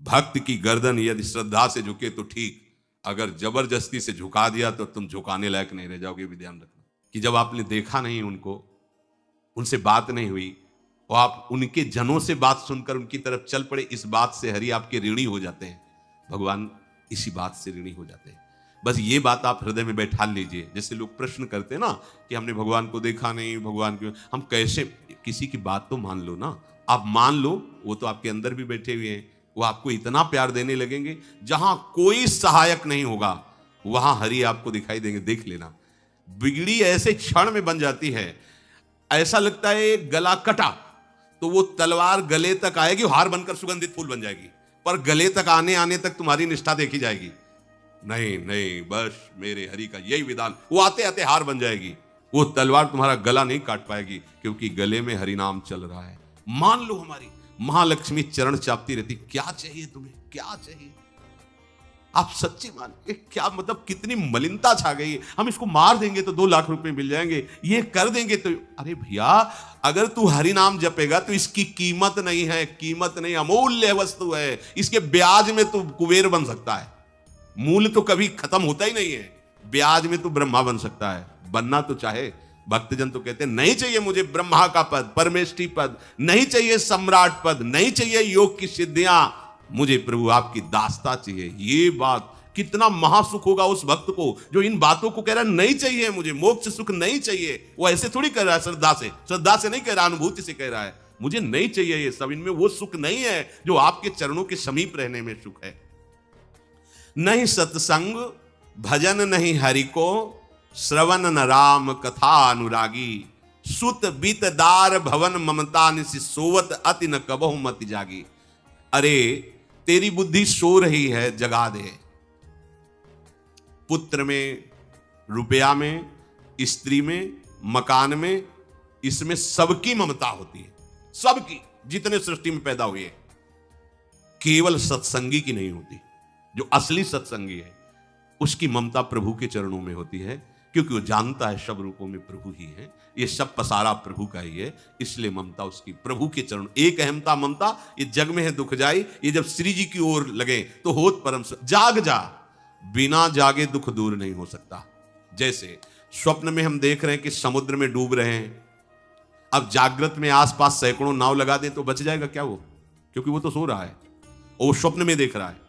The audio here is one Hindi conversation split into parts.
भक्त की गर्दन यदि श्रद्धा से झुके तो ठीक, अगर जबरदस्ती से झुका दिया तो तुम झुकाने लायक नहीं रह जाओगे। भी ध्यान रखना कि जब आपने देखा नहीं उनको, उनसे बात नहीं हुई और आप उनके जनों से बात सुनकर उनकी तरफ चल पड़े, इस बात से हरि आपके ऋणी हो जाते हैं, भगवान इसी बात से ऋणी हो जाते हैं। बस ये बात आप हृदय में बैठा लीजिए। जैसे लोग प्रश्न करते हैं ना कि हमने भगवान को देखा नहीं, भगवान क्यों, हम कैसे, किसी की बात तो मान लो ना। आप मान लो, वो तो आपके अंदर भी बैठे हुए हैं, वो आपको इतना प्यार देने लगेंगे, जहां कोई सहायक नहीं होगा वहां हरि आपको दिखाई देंगे। देख लेना, बिगड़ी ऐसे क्षण में बन जाती है, ऐसा लगता है गला कटा तो वो तलवार गले तक आएगी, हार बनकर सुगंधित फूल बन जाएगी, पर गले तक आने आने तक तुम्हारी निष्ठा देखी जाएगी। नहीं नहीं, बस मेरे हरि का यही विधान, वो आते आते हार बन जाएगी, वो तलवार तुम्हारा गला नहीं काट पाएगी, क्योंकि गले में हरि नाम चल रहा है। मान लो हमारी महालक्ष्मी चरण चापती रहती, क्या चाहिए तुम्हें, क्या चाहिए, आप सच्ची मान, क्या मतलब कितनी मलिनता छा गई है। हम इसको मार देंगे तो 2 लाख रुपए मिल जाएंगे, ये कर देंगे तो, अरे भैया अगर तू हरि नाम जपेगा तो इसकी कीमत नहीं है, कीमत नहीं, अमूल्य वस्तु है, इसके ब्याज में तू कुबेर बन सकता है। मूल्य तो कभी खत्म होता ही नहीं है, ब्याज में तू ब्रह्मा बन सकता है, बनना तो चाहे। भक्तजन तो कहते हैं नहीं चाहिए मुझे ब्रह्मा का पद, परमेष्ठी पद, नहीं चाहिए सम्राट पद, नहीं चाहिए योग की सिद्धियां, मुझे प्रभु आपकी दास्ता चाहिए। ये बात कितना महासुख होगा उस भक्त को जो इन बातों को कह रहा है, नहीं चाहिए मुझे मोक्ष सुख नहीं चाहिए। वो ऐसे थोड़ी कह रहा है, श्रद्धा से नहीं कह रहा, अनुभूति से कह रहा है, मुझे नहीं चाहिए ये सब, इनमें वो सुख नहीं है जो आपके चरणों के समीप रहने में सुख है। नहीं सत्संग भजन नहीं हरि को, श्रवण न राम कथा अनुरागी, सुत बीत दार भवन ममता निसि सोवत अति न कबहु मति जागी। अरे तेरी बुद्धि सो रही है, जगा दे। पुत्र में, रुपया में, स्त्री में, मकान में, इसमें सबकी ममता होती है, सबकी, जितने सृष्टि में पैदा हुए, केवल सत्संगी की नहीं होती। जो असली सत्संगी है उसकी ममता प्रभु के चरणों में होती है, क्योंकि वो जानता है सब रूपों में प्रभु ही है, ये सब पसारा प्रभु का ही है, इसलिए ममता उसकी प्रभु के चरण। एक अहमता ममता, ये जग में है दुख जाई, ये जब श्री जी की ओर लगे तो होत परम। जाग जा, बिना जागे दुख दूर नहीं हो सकता। जैसे स्वप्न में हम देख रहे हैं कि समुद्र में डूब रहे हैं, अब जागृत में आसपास सैकड़ों नाव लगा दें तो बच जाएगा क्या वो, क्योंकि वो तो सो रहा है और वो स्वप्न में देख रहा है।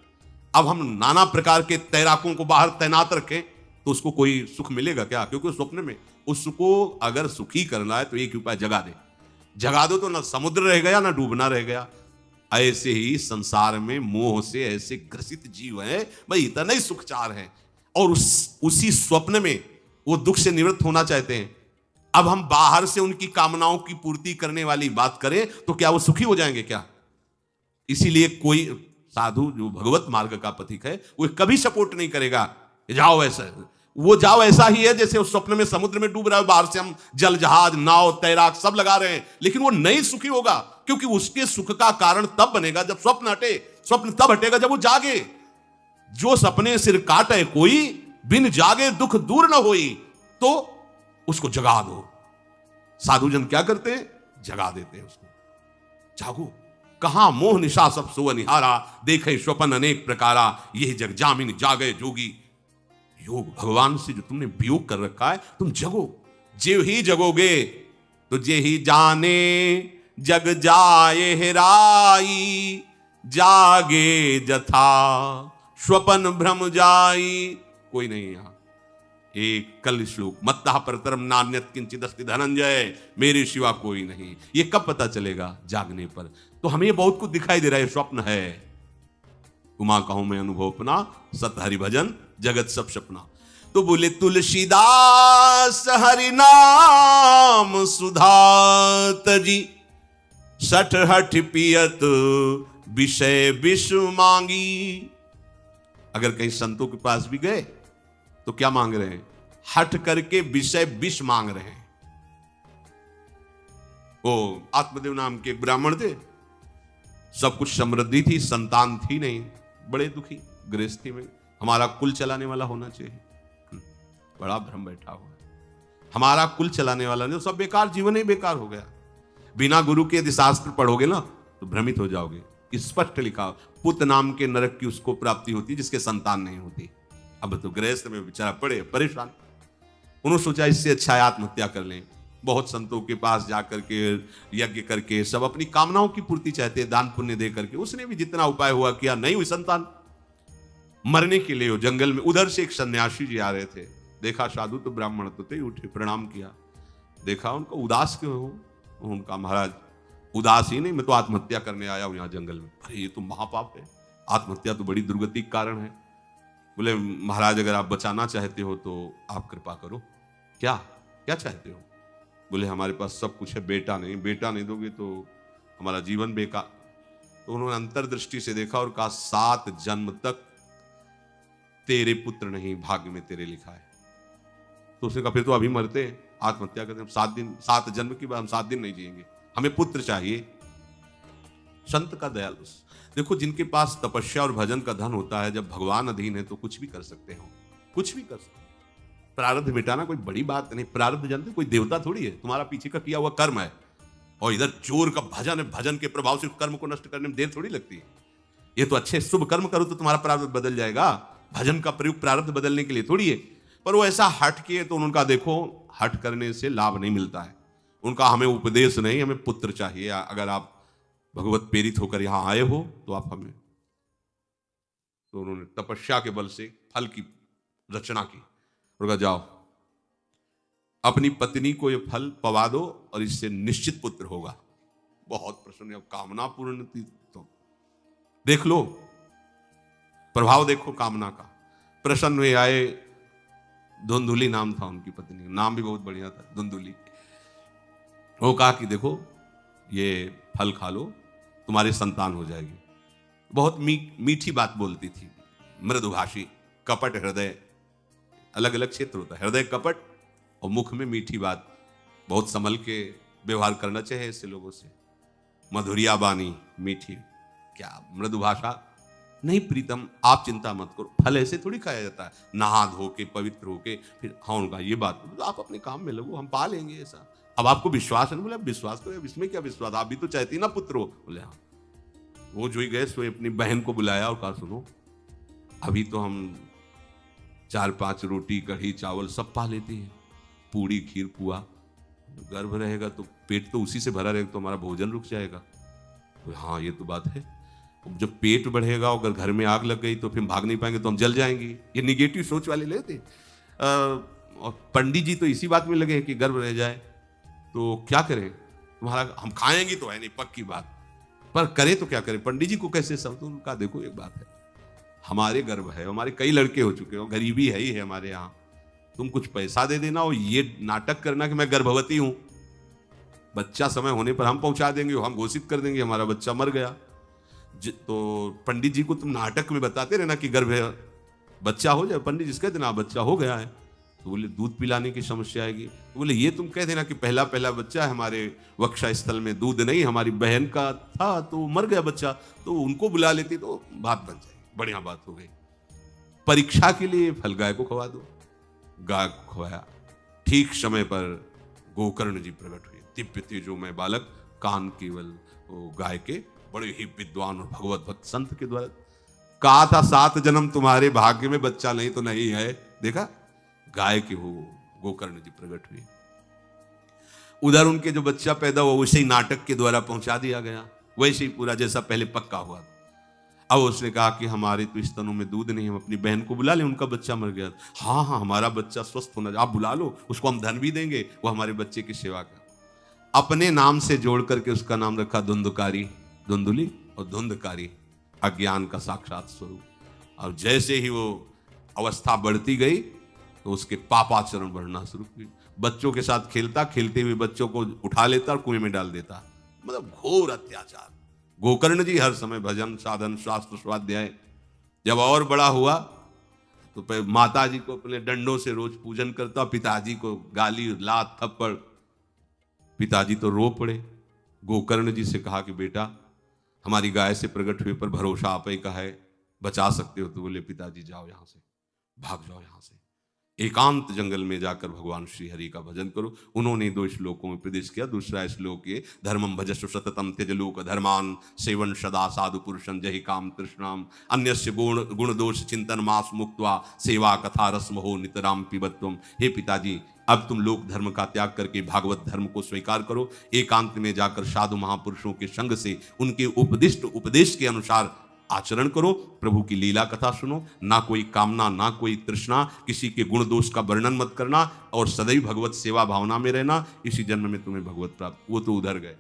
अब हम नाना प्रकार के तैराकों को बाहर तैनात रखें तो उसको कोई सुख मिलेगा क्या, क्योंकि स्वप्न में। उसको अगर सुखी करना है तो एक उपाय, जगा दे, जगा दो तो ना समुद्र रह गया ना डूबना रह गया। ऐसे ही संसार में मोह से ऐसे ग्रसित जीव है, भाई इतना ही सुखचार है, और उसी स्वप्न में वो दुख से निवृत्त होना चाहते हैं। अब हम बाहर से उनकी कामनाओं की पूर्ति करने वाली बात करें तो क्या वो सुखी हो जाएंगे क्या? इसीलिए कोई साधु जो भगवत मार्ग का पथिक है वो कभी सपोर्ट नहीं करेगा जाओ ऐसा, वो जाओ ऐसा ही है जैसे उस स्वप्न में समुद्र में डूब रहा है, बाहर से हम जल जहाज नाव तैराक सब लगा रहे हैं, लेकिन वो नहीं सुखी होगा, क्योंकि उसके सुख का कारण तब बनेगा जब स्वप्न हटे। स्वप्न तब हटेगा जब वो जागे। जो सपने सिर काटे कोई, बिन जागे दुख दूर न होई, तो उसको जगा दो। साधुजन क्या करते हैं? जगा देते हैं उसको। जागो, कहां मोह निशा सब सो निहारा, देखे स्वपन अनेक प्रकारा, यही जग जामिन जागे जोगी। योग भगवान से जो तुमने वियोग कर रखा है, तुम जगो। जे ही जगोगे तो जे ही जाने जग जाए हेराई, जागे जथा स्वपन भ्रम जाई। कोई नहीं यहां। एक कल श्लोक, मत्तः परतरम नान्यत् किंचित् अस्ति धनंजय, मेरे सिवा कोई नहीं। ये कब पता चलेगा? जागने पर। तो हमें बहुत कुछ दिखाई दे रहा है, स्वप्न है। उमा कहूं मैं अनुभव अपना, सत हरि भजन जगत सब सपना। तो बोले तुलसीदास हरि नाम सुधा तजी, सठ हठ पियत विषय विष मांगी। अगर कहीं संतों के पास भी गए तो क्या मांग रहे हैं? हट करके विषय विष मांग रहे हैं। वो आत्मदेव नाम के ब्राह्मण थे, सब कुछ समृद्धि थी, संतान थी नहीं, बड़े दुखी गृहस्थी में। हमारा कुल चलाने वाला होना चाहिए, बड़ा भ्रम बैठा हुआ है। हमारा कुल चलाने वाला नहीं, सब बेकार, जीवन ही बेकार हो गया। बिना गुरु के यदि शास्त्र पढ़ोगे ना तो भ्रमित हो जाओगे। स्पष्ट लिखा, पुत्र नाम के नरक की उसको प्राप्ति होती जिसके संतान नहीं होती। अब तो गृहस्थ में बेचारा पड़े परेशान, उन्होंने सोचा इससे अच्छा है आत्महत्या कर लें। बहुत संतों के पास जाकर के यज्ञ करके सब अपनी कामनाओं की पूर्ति चाहते, दान पुण्य दे करके। उसने भी जितना उपाय हुआ किया, नहीं हुई संतान। मरने के लिए वो जंगल में, उधर से एक सन्यासी जी आ रहे थे, देखा साधु तो ब्राह्मण तो थे, उठे प्रणाम किया, देखा उनको उदास क्यों हो। उनका महाराज उदास ही नहीं, मैं तो आत्महत्या करने आया हूं यहाँ जंगल में। अरे ये तो महापाप है, आत्महत्या तो बड़ी दुर्गति का कारण है। बोले महाराज अगर आप बचाना चाहते हो तो आप कृपा करो। क्या क्या चाहते हो? बोले हमारे पास सब कुछ है, बेटा नहीं दोगे तो हमारा जीवन बेकार। तो उन्होंने अंतर्दृष्टि से देखा और कहा 7 जन्म तक तेरे पुत्र नहीं भाग्य में तेरे लिखा है। तो उसने कहा फिर तो अभी मरते हैं, आत्महत्या करते हैं, 7 जन्म की बात, हम 7 दिन नहीं जिएंगे, हमें पुत्र चाहिए। संत का दयालु। देखो जिनके पास तपस्या और भजन का धन होता है, जब भगवान अधीन है तो कुछ भी कर सकते हो, कुछ भी कर सकते हो। प्रारब्ध मिटाना कोई बड़ी बात नहीं। प्रारब्ध जानते, कोई देवता थोड़ी है, तुम्हारा पीछे का किया हुआ कर्म है। और इधर चोर का भजन है, भजन के प्रभाव से कर्म को नष्ट करने में देर थोड़ी लगती है। ये तो अच्छे शुभ कर्म करो तो तुम्हारा प्रारब्ध बदल जाएगा। भजन का प्रयोग प्रारब्ध बदलने के लिए थोड़ी है। पर वो ऐसा हट किए तो उनका देखो, हट करने से लाभ नहीं मिलता है। उनका हमें उपदेश नहीं, हमें पुत्र चाहिए। अगर आप भगवत प्रेरित होकर यहां आए हो तो आप हमें। तो उन्होंने तपस्या के बल से फल की रचना की और कहा जाओ अपनी पत्नी को ये फल पवा दो और इससे निश्चित पुत्र होगा। बहुत प्रसन्न, अब कामना पूर्ण थी तो देख लो, प्रभाव देखो कामना का। प्रसन्न हुए आए, धुंधुली नाम था उनकी पत्नी, नाम भी बहुत बढ़िया था, धुंधुली। वो कहा कि देखो ये फल खा लो, तुम्हारी संतान हो जाएगी। बहुत मीठी बात बोलती थी, मृदुभाषी, कपट हृदय, अलग अलग क्षेत्र होता है, हृदय कपट और मुख में मीठी बात। बहुत संभल के व्यवहार करना चाहिए ऐसे लोगों से। मधुरिया बानी, मीठी, क्या मृदुभाषा। नहीं प्रीतम, आप चिंता मत करो, फल ऐसे थोड़ी खाया जाता है, नहा धो के पवित्र होके फिर। हाँ उनका ये बात, तो आप अपने काम में लगो, हम पा लेंगे ऐसा। अब आपको विश्वास है? बोले विश्वास करो, इसमें क्या विश्वास, आप भी तो चाहती ना पुत्र हो। बोले हाँ। वो जो ही गए सो अपनी बहन को बुलाया और कहा सुनो, अभी तो हम 4-5 रोटी कढ़ी चावल सब पा लेते हैं, पूड़ी खीर पुआ। गर्भ रहेगा तो पेट तो उसी से भरा रहेगा, तो हमारा भोजन रुक जाएगा। तो हाँ ये तो बात है, जब पेट बढ़ेगा और अगर घर में आग लग गई तो फिर भाग नहीं पाएंगे, तो हम जल जाएंगे। ये निगेटिव सोच वाले लेते। और पंडित जी तो इसी बात में लगे हैं कि गर्भ रह जाए तो क्या करें, तुम्हारा हम खाएंगे तो है नहीं, पक्की बात, पर करें तो क्या करें, पंडित जी को कैसे समझो। उनका देखो एक बात है, हमारे गर्भ है, हमारे कई लड़के हो चुके हो, गरीबी है ही है हमारे यहाँ, तुम कुछ पैसा दे देना और ये नाटक करना कि मैं गर्भवती हूं, बच्चा समय होने पर हम पहुंचा देंगे, हम घोषित कर देंगे हमारा बच्चा मर गया। तो पंडित जी को तुम नाटक में बताते रहना कि गर्भ है, बच्चा हो जाए। पंडित जी कह देना बच्चा हो गया है, तो बोले दूध पिलाने की समस्या आएगी। तो बोले ये तुम कह देना कि पहला बच्चा है हमारे वक्षा स्थल में, दूध नहीं, हमारी बहन का था तो मर गया बच्चा, तो उनको बुला लेती तो बात बन जाएगी, बढ़िया बात हो गई। परीक्षा के लिए फल गाय को खवा दो, गाय को खवाया। ठीक समय पर गोकर्ण जी प्रकट हुए, दिव्य तेजो में बालक, कान केवल वो गाय के, बड़े ही विद्वान और भगवत भक्त संत के द्वारा। कहा था 7 जन्म तुम्हारे भाग्य में, बच्चा नहीं तो नहीं है। देखा गाय के हो गोकर्ण जी प्रकट हुए। उधर उनके जो बच्चा पैदा हुआ वैसे ही नाटक के द्वारा पहुंचा दिया गया, वैसे ही पूरा जैसा पहले पक्का हुआ। अब उसने कहा कि हमारे तो स्तनों में दूध नहीं, हम अपनी बहन को बुला लें, उनका बच्चा मर गया। हाँ हाँ हमारा बच्चा स्वस्थ होना, आप बुला लो, उसको हम धन भी देंगे, वो हमारे बच्चे की सेवा कर। अपने नाम से जोड़ करके उसका नाम रखा धुंधकारी, धुंधुली और धुंधकारी, अज्ञान का साक्षात स्वरूप। और जैसे ही वो अवस्था बढ़ती गई तो उसके पापाचरण बढ़ना शुरू हुई। बच्चों के साथ खेलता, खेलते हुए बच्चों को उठा लेता और कुएं में डाल देता, मतलब घोर अत्याचार। गोकर्ण जी हर समय भजन साधन शास्त्र स्वाध्याय। जब और बड़ा हुआ तो माता जी को अपने डंडों से रोज पूजन करता, पिताजी को गाली लात थप्पड़। पिताजी तो रो पड़े। गोकर्ण जी से कहा कि बेटा हमारी गाय से प्रकट हुए पर भरोसा आप ही का है, बचा सकते हो। तो बोले पिताजी जाओ यहां से, भाग जाओ यहां से, एकांत जंगल में जाकर भगवान श्री हरि का भजन करो। उन्होंने 2 श्लोकों में उपदेश किया। दूसरा श्लोक ये, धर्मम भजस्व सततम त्यज लोक धर्मान सेवन सदा साधु पुरुषं जहि काम तृष्णाम अन्यस्य गुण दोष चिंतन मास मुक्त्वा सेवा कथा रस्म हो नितराम पिबत्वम। हे पिताजी, अब तुम लोक धर्म का त्याग करके भागवत धर्म को स्वीकार करो। एकांत में जाकर साधु महापुरुषों के संग से उनके उपदिष्ट उपदेश के अनुसार आचरण करो। प्रभु की लीला कथा सुनो। ना कोई कामना, ना कोई तृष्णा, किसी के गुण दोष का वर्णन मत करना और सदैव भगवत सेवा भावना में रहना। इसी जन्म में तुम्हें भगवत प्राप्त। वो तो उधर गए,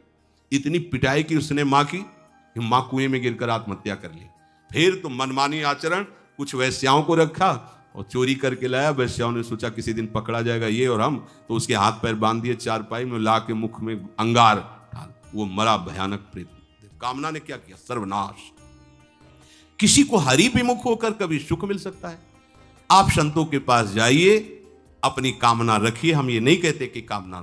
इतनी पिटाई की उसने माँ की कि माँ कुएं में गिरकर आत्महत्या कर ली। फिर तो मनमानी आचरण, कुछ वैश्याओं को रखा और चोरी करके लाया। वैश्याओं ने सोचा किसी दिन पकड़ा जाएगा ये और हम, तो उसके हाथ पैर बांध दिए चारपाई में, ला के मुख में अंगार डाल, वो मरा भयानक प्रेत। कामना ने क्या किया? सर्वनाश। किसी को हरि विमुख होकर कभी सुख मिल सकता है? आप संतों के पास जाइए, अपनी कामना रखिए। हम ये नहीं कहते कि कामना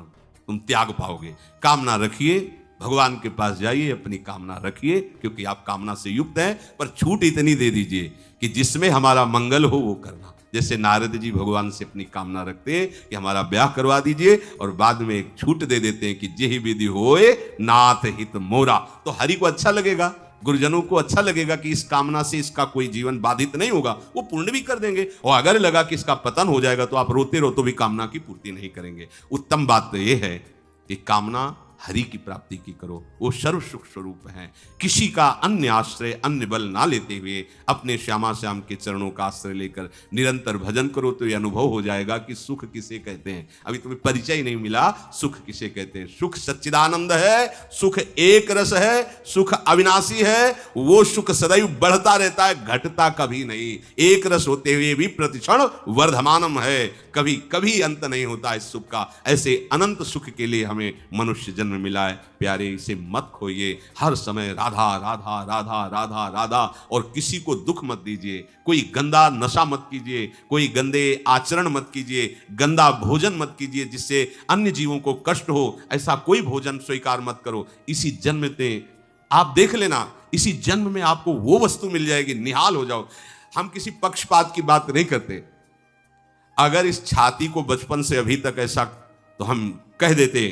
तुम त्याग पाओगे, कामना रखिए। भगवान के पास जाइए, अपनी कामना रखिए, क्योंकि आप कामना से युक्त हैं। पर छूट इतनी दे दीजिए कि जिसमें हमारा मंगल हो वो करना। जैसे नारद जी भगवान से अपनी कामना रखते हैं कि हमारा ब्याह करवा दीजिए, और बाद में एक छूट दे देते हैं कि जेहि विधि होए नाथ हित मोरा। तो हरि को अच्छा लगेगा, गुरुजनों को अच्छा लगेगा कि इस कामना से इसका कोई जीवन बाधित नहीं होगा, वो पूर्ण भी कर देंगे। और अगर लगा कि इसका पतन हो जाएगा तो आप रोते रहो तो भी कामना की पूर्ति नहीं करेंगे। उत्तम बात तो ये है कि कामना हरि की प्राप्ति की करो, वो सर्व सुख स्वरूप है। किसी का अन्य आश्रय, अन्य बल ना लेते हुए अपने श्यामा श्याम के चरणों का आश्रय लेकर निरंतर भजन करो तो यह अनुभव हो जाएगा कि सुख किसे कहते हैं। अभी तुम्हें परिचय नहीं मिला, सुख किसे कहते हैं। सुख सच्चिदानंद है, सुख एक रस है, सुख अविनाशी है। वो सुख सदैव बढ़ता रहता है, घटता कभी नहीं। एक रस होते हुए भी प्रतिक्षण वर्धमानम है, कभी कभी अंत नहीं होता इस सुख का। ऐसे अनंत सुख के लिए हमें मनुष्य जन्म मिला है। प्यारे, इसे मत खोइए। हर समय राधा राधा राधा राधा राधा, और किसी को दुख मत दीजिए। कोई गंदा नशा मत कीजिए, कोई गंदे आचरण मत कीजिए, गंदा भोजन मत कीजिए जिससे अन्य जीवों को कष्ट हो। ऐसा कोई भोजन स्वीकार मत करो। इसी जन्म में आप देख लेना, इसी जन्म में आपको वो वस्तु मिल जाएगी, निहाल हो जाओ। हम किसी पक्षपात की बात नहीं करते। अगर इस छाती को बचपन से अभी तक ऐसा, तो हम कह देते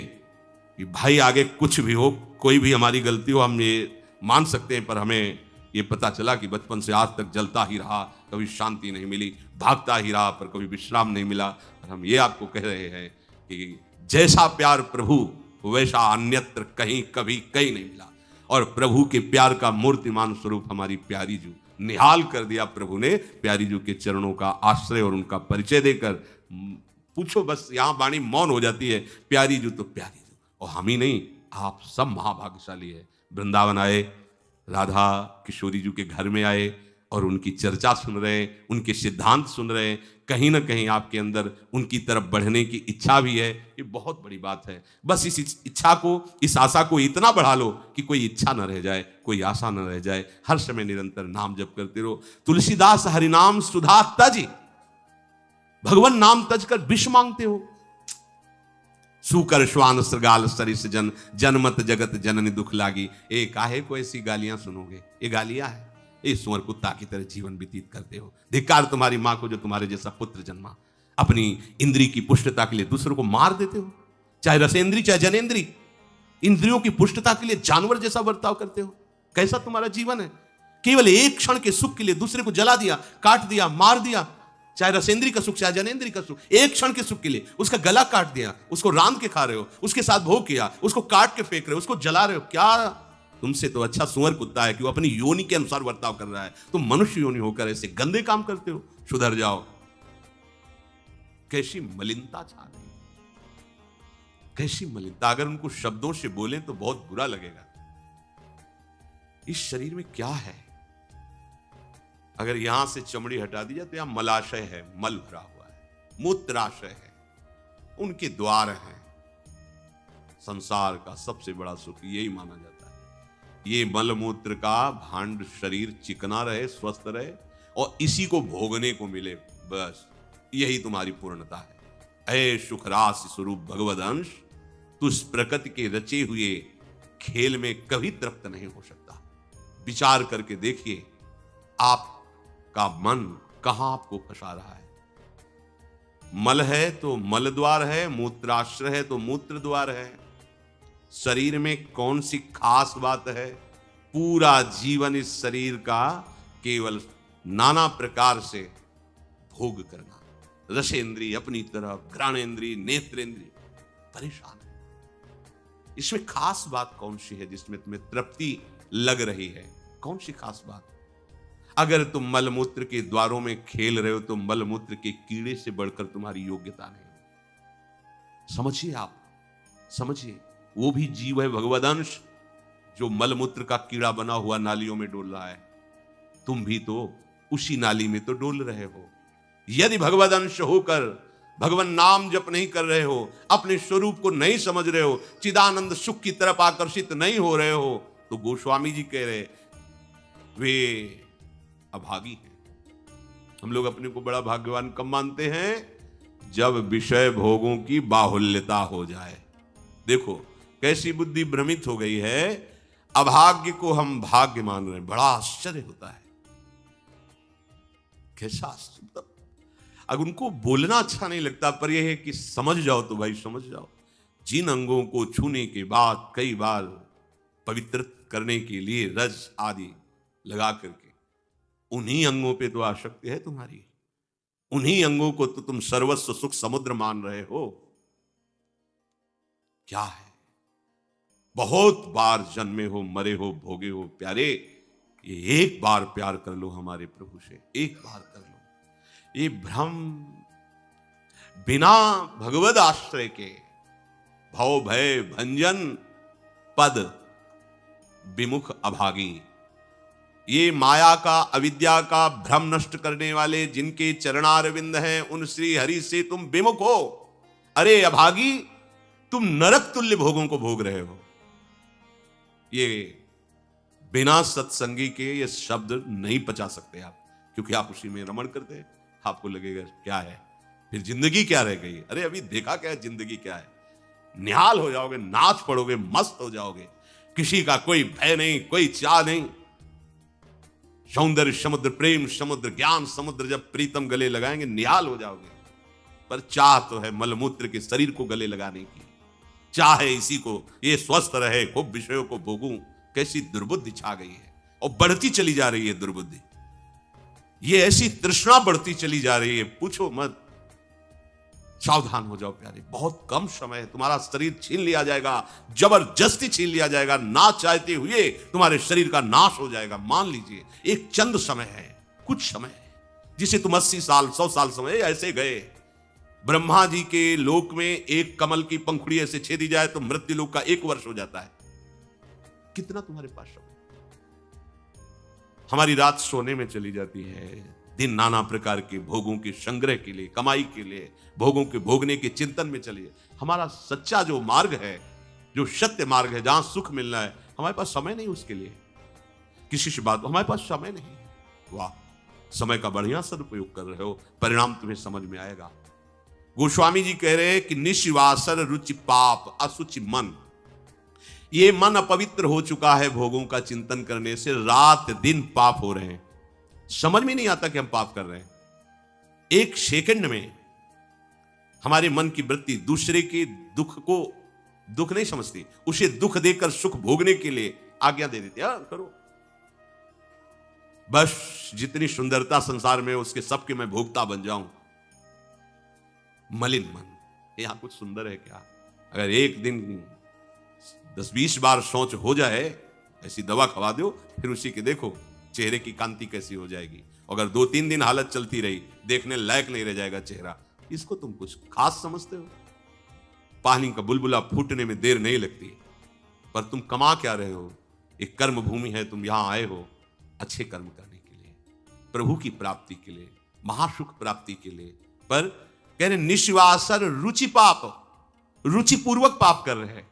कि भाई आगे कुछ भी हो, कोई भी हमारी गलती हो, हम ये मान सकते हैं। पर हमें ये पता चला कि बचपन से आज तक जलता ही रहा, कभी शांति नहीं मिली, भागता ही रहा, पर कभी विश्राम नहीं मिला। और हम ये आपको कह रहे हैं कि जैसा प्यार प्रभु वैसा अन्यत्र कहीं कभी कहीं नहीं मिला। और प्रभु के प्यार का मूर्तिमान स्वरूप हमारी प्यारी जू, निहाल कर दिया प्रभु ने प्यारी जू के चरणों का आश्रय और उनका परिचय देकर। पूछो बस, यहां वाणी मौन हो जाती है। प्यारी जू तो प्यारी जू, और हम ही नहीं, आप सब महाभाग्यशाली है। वृंदावन आए, राधा किशोरी जी के घर में आए और उनकी चर्चा सुन रहे हैं, उनके सिद्धांत सुन रहे हैं। कहीं ना कहीं आपके अंदर उनकी तरफ बढ़ने की इच्छा भी है। ये बहुत बड़ी बात है। बस इस इच्छा को, इस आशा को इतना बढ़ा लो कि कोई इच्छा न रह जाए, कोई आशा न रह जाए। हर समय निरंतर नाम जप करते रहो। तुलसीदास हरिनाम सुधा तज, भगवान नाम तज कर विष मांगते हो। सुकर श्वान श्रगाल सरिस जन, जनमत जगत जननी दुख लागी। ए काहे को ऐसी गालियां सुनोगे? ये गालियां है। ये सुअर कुत्ता की तरह जीवन व्यतीत करते हो। धिक्कार तुम्हारी मां को जो तुम्हारे जैसा पुत्र जन्मा। अपनी इंद्री की पुष्टता के लिए दूसरों को मार देते हो, चाहे रसेंद्री चाहे जनेंद्री। इंद्रियों की पुष्टता के लिए जानवर जैसा बर्ताव करते हो। कैसा तुम्हारा जीवन है? केवल एक क्षण के सुख के लिए दूसरे को जला दिया, काट दिया, मार दिया। चाहे रसेंद्री का सुख चाहे जनेंद्री का सुख, एक क्षण के सुख के लिए उसका गला काट दिया, उसको रांध के खा रहे हो, उसके साथ भोग किया, उसको काट के फेंक रहे हो, उसको जला रहे हो। क्या तुमसे तो अच्छा सुअर कुत्ता है कि वो अपनी योनि के अनुसार बर्ताव कर रहा है। तुम मनुष्य योनि होकर ऐसे गंदे काम करते हो। सुधर जाओ। कैसी मलिनता छा रही, कैसी मलिनता। अगर उनको शब्दों से बोले तो बहुत बुरा लगेगा। इस शरीर में क्या है? अगर यहां से चमड़ी हटा दी जाए तो यहां मलाशय है, मल भरा हुआ है, मूत्राशय है, उनके द्वार हैं। संसार का सबसे बड़ा सुख यही माना जाता है। ये मल मूत्र का भांड शरीर चिकना रहे, स्वस्थ रहे और इसी को भोगने को मिले, बस यही तुम्हारी पूर्णता है। ऐ सुखरास स्वरूप भगवद अंश, तू इस प्रकृति के रचे हुए खेल में कभी तृप्त नहीं हो सकता। विचार करके देखिए आपका मन कहां आपको फंसा रहा है। मल है तो मल द्वार है, मूत्राश्र है तो मूत्र द्वार है। शरीर में कौन सी खास बात है? पूरा जीवन इस शरीर का केवल नाना प्रकार से भोग करना, रसेंद्रिय अपनी तरफ, घ्राणेंद्रिय, नेत्रेंद्रिय, परेशान है। इसमें खास बात कौन सी है जिसमें तुम्हें तृप्ति लग रही है? कौन सी खास बात? अगर तुम मलमूत्र के द्वारों में खेल रहे हो तो मलमूत्र के कीड़े से बढ़कर तुम्हारी योग्यता नहीं। समझिए, आप समझिए, वो भी जीव है, भगवदंश, जो मलमूत्र का कीड़ा बना हुआ नालियों में डोल रहा है। तुम भी तो उसी नाली में तो डोल रहे हो। यदि भगवदंश होकर भगवान नाम जप नहीं कर रहे हो, अपने स्वरूप को नहीं समझ रहे हो, चिदानंद सुख की तरफ आकर्षित नहीं हो रहे हो, तो गोस्वामी जी कह रहे वे अभागी हैं। हम लोग अपने को बड़ा भाग्यवान कब मानते हैं? जब विषय भोगों की बाहुल्यता हो जाए। देखो कैसी बुद्धि भ्रमित हो गई है, अभाग्य को हम भाग्य मान रहे हैं। बड़ा आश्चर्य होता है। कैसा आश्चर्य! अगर उनको बोलना अच्छा नहीं लगता, पर यह है कि समझ जाओ तो भाई समझ जाओ। जिन अंगों को छूने के बाद कई बार पवित्र करने के लिए रज आदि लगा करके, उन्हीं अंगों पे तो आसक्ति है तुम्हारी। उन्हीं अंगों को तो तुम सर्वस्व सुख समुद्र मान रहे हो। क्या है? बहुत बार जन्मे हो, मरे हो, भोगे हो प्यारे, ये एक बार प्यार कर लो हमारे प्रभु से, एक बार कर लो। ये भ्रम बिना भगवद आश्रय के भव भय भंजन पद विमुख अभागी, ये माया का, अविद्या का भ्रम नष्ट करने वाले जिनके चरणारविंद हैं, उन श्री हरि से तुम विमुख हो। अरे अभागी, तुम नरक तुल्य भोगों को भोग रहे हो। ये बिना सत्संगी के ये शब्द नहीं पचा सकते आप, क्योंकि आप उसी में रमण करते हैं। आपको लगेगा क्या है, फिर जिंदगी क्या रह गई? अरे अभी देखा क्या है, जिंदगी क्या है? निहाल हो जाओगे, नाच पड़ोगे, मस्त हो जाओगे, किसी का कोई भय नहीं, कोई चाह नहीं। सौंदर्य समुद्र, प्रेम समुद्र, ज्ञान समुद्र जब प्रीतम गले लगाएंगे, निहाल हो जाओगे। पर चाह तो है मलमूत्र के शरीर को गले लगाने की, चाह है इसी को, ये स्वस्थ रहे, खूब विषयों को भोगूं। कैसी दुर्बुद्धि छा गई है, और बढ़ती चली जा रही है दुर्बुद्धि। ये ऐसी तृष्णा बढ़ती चली जा रही है, पूछो मत। सावधान हो जाओ प्यारे, बहुत कम समय है, तुम्हारा शरीर छीन लिया जाएगा, जबरदस्ती छीन लिया जाएगा, ना चाहते हुए तुम्हारे शरीर का नाश हो जाएगा। मान लीजिए एक चंद समय है, कुछ समय है, जिसे तुम 80 साल 100 साल समय ऐसे गए। ब्रह्मा जी के लोक में एक कमल की पंखुड़ी ऐसे छेदी जाए तो मृत्यु लोक का 1 वर्ष हो जाता है। कितना तुम्हारे पास समय? हमारी रात सोने में चली जाती है, दिन नाना प्रकार के भोगों के संग्रह के लिए, कमाई के लिए, भोगों के भोगने के चिंतन में चलिए। हमारा सच्चा जो मार्ग है, जो सत्य मार्ग है, जहां सुख मिलना है, हमारे पास समय नहीं उसके लिए। किसी से बात, हमारे पास समय नहीं। वाह, समय का बढ़िया सदुपयोग कर रहे हो, परिणाम तुम्हें समझ में आएगा। गोस्वामी जी कह रहे हैं कि निशिवासर रुचि पाप असुचि मन, ये मन अपवित्र हो चुका है भोगों का चिंतन करने से। रात दिन पाप हो रहे हैं, समझ में नहीं आता कि हम पाप कर रहे हैं। एक सेकंड में हमारे मन की वृत्ति दूसरे के दुख को दुख नहीं समझती, उसे दुख देकर सुख भोगने के लिए आज्ञा दे देती है, करो। बस जितनी सुंदरता संसार में, उसके सबके मैं भोगता बन जाऊं। मलिन मन, यहां कुछ सुंदर है क्या? अगर एक दिन 10-20 बार सोच हो जाए, ऐसी दवा खवा दो, फिर उसी के देखो चेहरे की कांति कैसी हो जाएगी। अगर 2-3 दिन हालत चलती रही, देखने लायक नहीं रह जाएगा चेहरा। इसको तुम कुछ खास समझते हो? पानी का बुलबुला फूटने में देर नहीं लगती, पर तुम कमा क्या रहे हो? एक कर्म भूमि है, तुम यहां आए हो अच्छे कर्म करने के लिए, प्रभु की प्राप्ति के लिए, महासुख प्राप्ति के लिए। पर कह रहे निश्वासर रुचि पाप, रुचि पूर्वक पाप कर रहे हैं।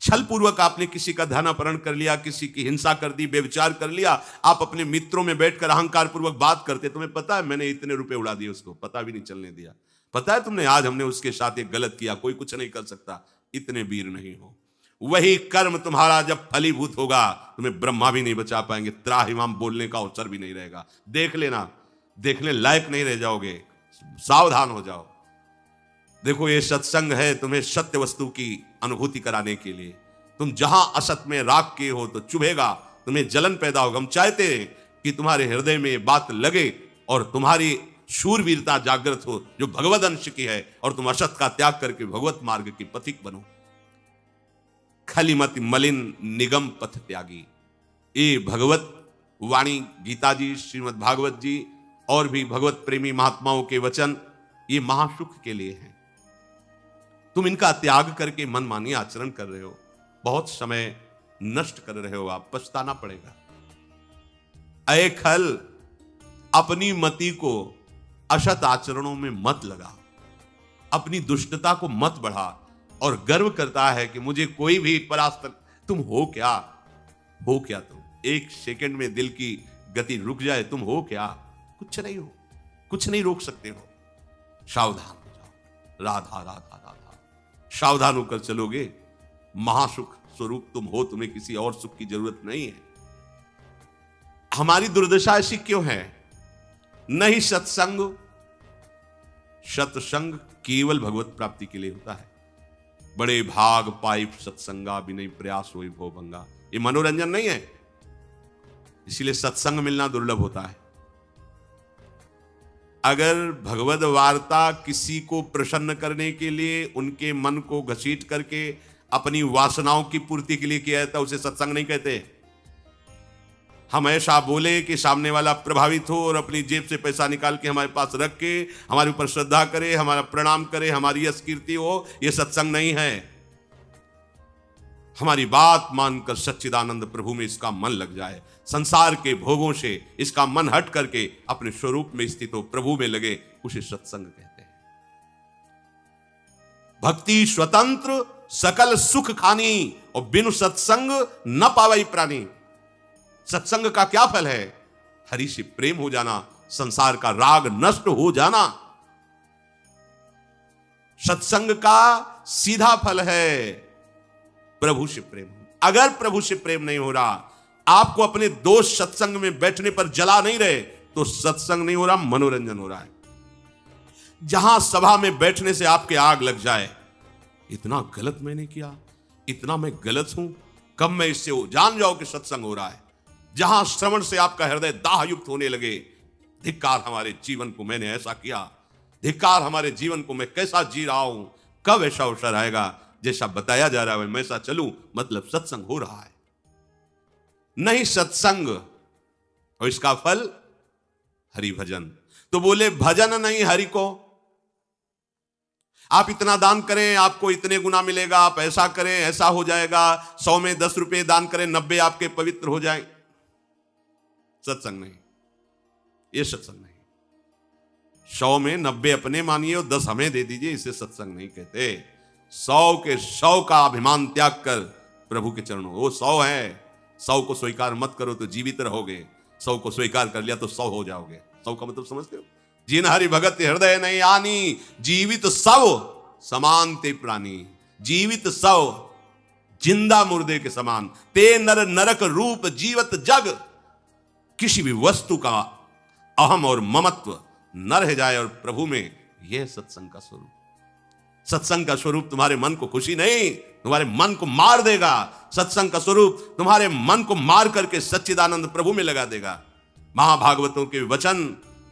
छल पूर्वक आपने किसी का धन अपहरण कर लिया, किसी की हिंसा कर दी, व्यभिचार कर लिया। आप अपने मित्रों में बैठकर अहंकार पूर्वक बात करते, तुम्हें पता है मैंने इतने रुपए उड़ा दिए, उसको पता भी नहीं चलने दिया। पता है तुमने आज हमने उसके साथ एक गलत किया, कोई कुछ नहीं कर सकता। इतने वीर नहीं हो। वही कर्म तुम्हारा जब फलीभूत होगा, तुम्हें ब्रह्मा भी नहीं बचा पाएंगे, त्राहिमाम बोलने का अवसर भी नहीं रहेगा। देख लेना, देखने लायक नहीं रह जाओगे। सावधान हो जाओ। देखो ये सत्संग है तुम्हें सत्य वस्तु की अनुभूति कराने के लिए। तुम जहां असत में राग किए हो तो चुभेगा, तुम्हें जलन पैदा होगा। हम चाहते हैं कि तुम्हारे हृदय में ये बात लगे और तुम्हारी शूरवीरता जागृत हो जो भगवत अंश की है, और तुम असत का त्याग करके भगवत मार्ग की पथिक बनो। खलिमति मलिन निगम पथ त्यागी। ये भगवत वाणी गीता जी, श्रीमद् भागवत जी और भी भगवत प्रेमी महात्माओं के वचन ये महासुख के लिए हैं। तुम इनका त्याग करके मनमानी आचरण कर रहे हो, बहुत समय नष्ट कर रहे हो, आप पछताना पड़ेगा। अय खल, अपनी मति को असत आचरणों में मत लगा, अपनी दुष्टता को मत बढ़ा और गर्व करता है कि मुझे कोई भी परास्त। तुम हो क्या? हो क्या तुम? एक सेकंड में दिल की गति रुक जाए, तुम हो क्या? कुछ नहीं हो, कुछ नहीं रोक सकते हो। सावधान हो जाओ। राधा राधा राधा, सावधान होकर चलोगे, महासुख स्वरूप तुम हो, तुम्हें किसी और सुख की जरूरत नहीं है। हमारी दुर्दशा ऐसी क्यों है? नहीं सत्संग, सत्संग केवल भगवत प्राप्ति के लिए होता है। बड़े भाग पाइप सत्संगा बिनई प्रयास होई भो भंगा, ये मनोरंजन नहीं है, इसीलिए सत्संग मिलना दुर्लभ होता है। अगर भगवद वार्ता किसी को प्रसन्न करने के लिए उनके मन को घसीट करके अपनी वासनाओं की पूर्ति के लिए किया जाता, उसे सत्संग नहीं कहते। हम ऐसा बोले कि सामने वाला प्रभावित हो और अपनी जेब से पैसा निकाल के हमारे पास रख के हमारे ऊपर श्रद्धा करे, हमारा प्रणाम करे, हमारी यश कीर्ति हो, यह सत्संग नहीं है। हमारी बात मानकर सच्चिदानंद प्रभु में इसका मन लग जाए, संसार के भोगों से इसका मन हट करके अपने स्वरूप में स्थित हो, प्रभु में लगे, उसे सत्संग कहते हैं। भक्ति स्वतंत्र सकल सुख खानी और बिनु सत्संग न पावई प्राणी। सत्संग का क्या फल है? हरि से प्रेम हो जाना, संसार का राग नष्ट हो जाना। सत्संग का सीधा फल है प्रभु से प्रेम। अगर प्रभु से प्रेम नहीं हो रहा, आपको अपने दोस्त सत्संग में बैठने पर जला नहीं रहे, तो सत्संग नहीं हो रहा, मनोरंजन हो रहा है। जहां सभा में बैठने से आपके आग लग जाए, इतना गलत मैंने किया, इतना मैं गलत हूं, कब मैं इससे हो, जान जाओ कि सत्संग हो रहा है। जहां श्रवण से आपका हृदय दाहयुक्त होने लगे, धिक्कार हमारे जीवन को, मैंने ऐसा किया, धिक्कार हमारे जीवन को, मैं कैसा जी रहा हूं, कब ऐसा अवसर आएगा जैसा बताया जा रहा है मैं ऐसा चलूं, मतलब सत्संग हो रहा है। नहीं सत्संग, और इसका फल हरि भजन। तो बोले भजन नहीं हरि को। आप इतना दान करें आपको इतने गुना मिलेगा, आप ऐसा करें ऐसा हो जाएगा, 100 में 10 रुपए दान करें 90 आपके पवित्र हो जाए। सत्संग नहीं, ये सत्संग नहीं। 100 में 90 अपने मानिए और 10 हमें दे दीजिए, इसे सत्संग नहीं कहते। 100 के 100 का अभिमान त्याग कर प्रभु के चरणों, वो 100 है, 100 को स्वीकार मत करो तो जीवित रहोगे, 100 को स्वीकार कर लिया तो 100 हो जाओगे। 100 का मतलब समझते हो? जिन हरि भगत हृदय नहीं आनी, जीवित सब समान ते प्राणी। जीवित सब जिंदा मुर्दे के समान, ते नर नरक रूप जीवत जग। किसी भी वस्तु का अहम और ममत्व न रह जाए और प्रभु में, यह सत्संग का स्वरूप। सत्संग का स्वरूप तुम्हारे मन को खुशी नहीं, तुम्हारे मन को मार देगा। सत्संग का स्वरूप तुम्हारे मन को मार करके सच्चिदानंद प्रभु में लगा देगा। महाभागवतों के वचन,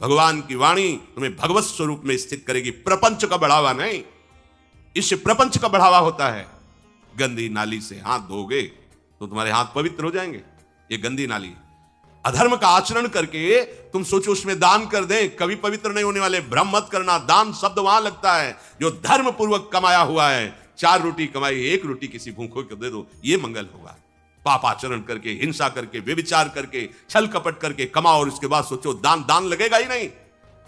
भगवान की वाणी तुम्हें भगवत स्वरूप में स्थित करेगी, प्रपंच का बढ़ावा नहीं। इससे प्रपंच का बढ़ावा होता है। गंदी नाली से हाथ धोगे तो तुम्हारे हाथ पवित्र हो जाएंगे, ये गंदी नाली। अधर्म का आचरण करके तुम सोचो उसमें दान कर दें, कभी पवित्र नहीं होने वाले। भ्रम मत करना, दान शब्द वहां लगता है जो धर्म पूर्वक कमाया हुआ है। 4 रोटी कमाई, 1 रोटी किसी भूखों को दे दो, ये मंगल होगा। पाप आचरण करके, हिंसा करके, व्यभिचार करके, छल कपट करके कमाओ और उसके बाद सोचो दान लगेगा ही नहीं।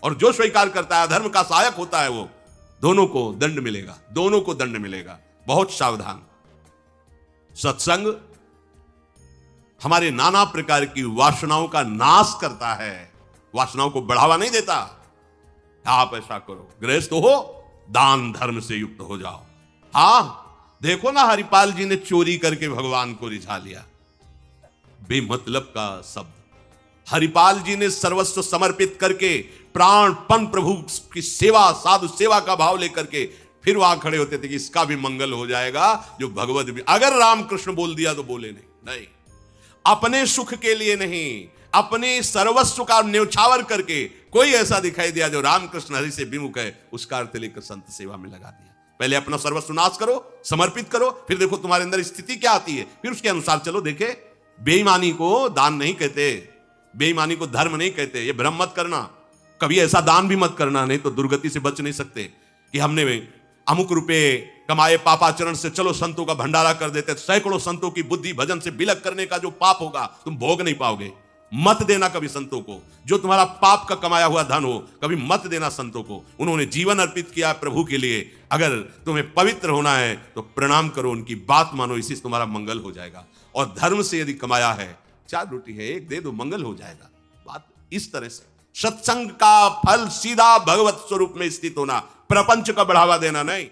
और जो स्वीकार करता है धर्म का सहायक होता है, वो दोनों को दंड मिलेगा, दोनों को दंड मिलेगा। बहुत सावधान। सत्संग हमारे नाना प्रकार की वासनाओं का नाश करता है, वासनाओं को बढ़ावा नहीं देता। आप ऐसा करो, गृहस्थ हो, दान धर्म से युक्त हो जाओ। हां, देखो ना हरिपाल जी ने चोरी करके भगवान को रिझा लिया, बेमतलब का शब्द। हरिपाल जी ने सर्वस्व समर्पित करके प्राणपण प्रभु की सेवा, साधु सेवा का भाव लेकर के फिर वहां खड़े होते थे कि इसका भी मंगल हो जाएगा, जो भगवत भी। अगर रामकृष्ण बोल दिया तो बोले नहीं, अपने सुख के लिए नहीं, अपने सर्वस्व का न्यौछावर करके कोई ऐसा दिखाई दिया जो रामकृष्ण हरि से विमुख है, उसका अर्थ लेकर संत सेवा में लगा दिया। पहले अपना सर्वस्व नाश करो, समर्पित करो, फिर देखो तुम्हारे अंदर स्थिति क्या आती है, फिर उसके अनुसार चलो। देखे, बेईमानी को दान नहीं कहते, बेईमानी को धर्म नहीं कहते, ये भ्रम मत करना। कभी ऐसा दान भी मत करना, नहीं तो दुर्गति से बच नहीं सकते कि हमने अमुक रुपए कमाए पापाचरण से, चलो संतों का भंडारा कर देते। सैकड़ों संतों की बुद्धि भजन से बिलक करने का जो पाप होगा तुम भोग नहीं पाओगे। मत देना कभी संतों को, जो तुम्हारा पाप का कमाया हुआ धन हो, कभी मत देना संतों को। उन्होंने जीवन अर्पित किया प्रभु के लिए। अगर तुम्हें पवित्र होना है तो प्रणाम करो, उनकी बात मानो, इसी से तुम्हारा मंगल हो जाएगा। और धर्म से यदि कमाया है, 4 रोटी है, 1 दे दो, मंगल हो जाएगा। बात इस तरह से। सत्संग का फल सीधा भगवत स्वरूप में स्थित होना, प्रपंच का बढ़ावा देना नहीं।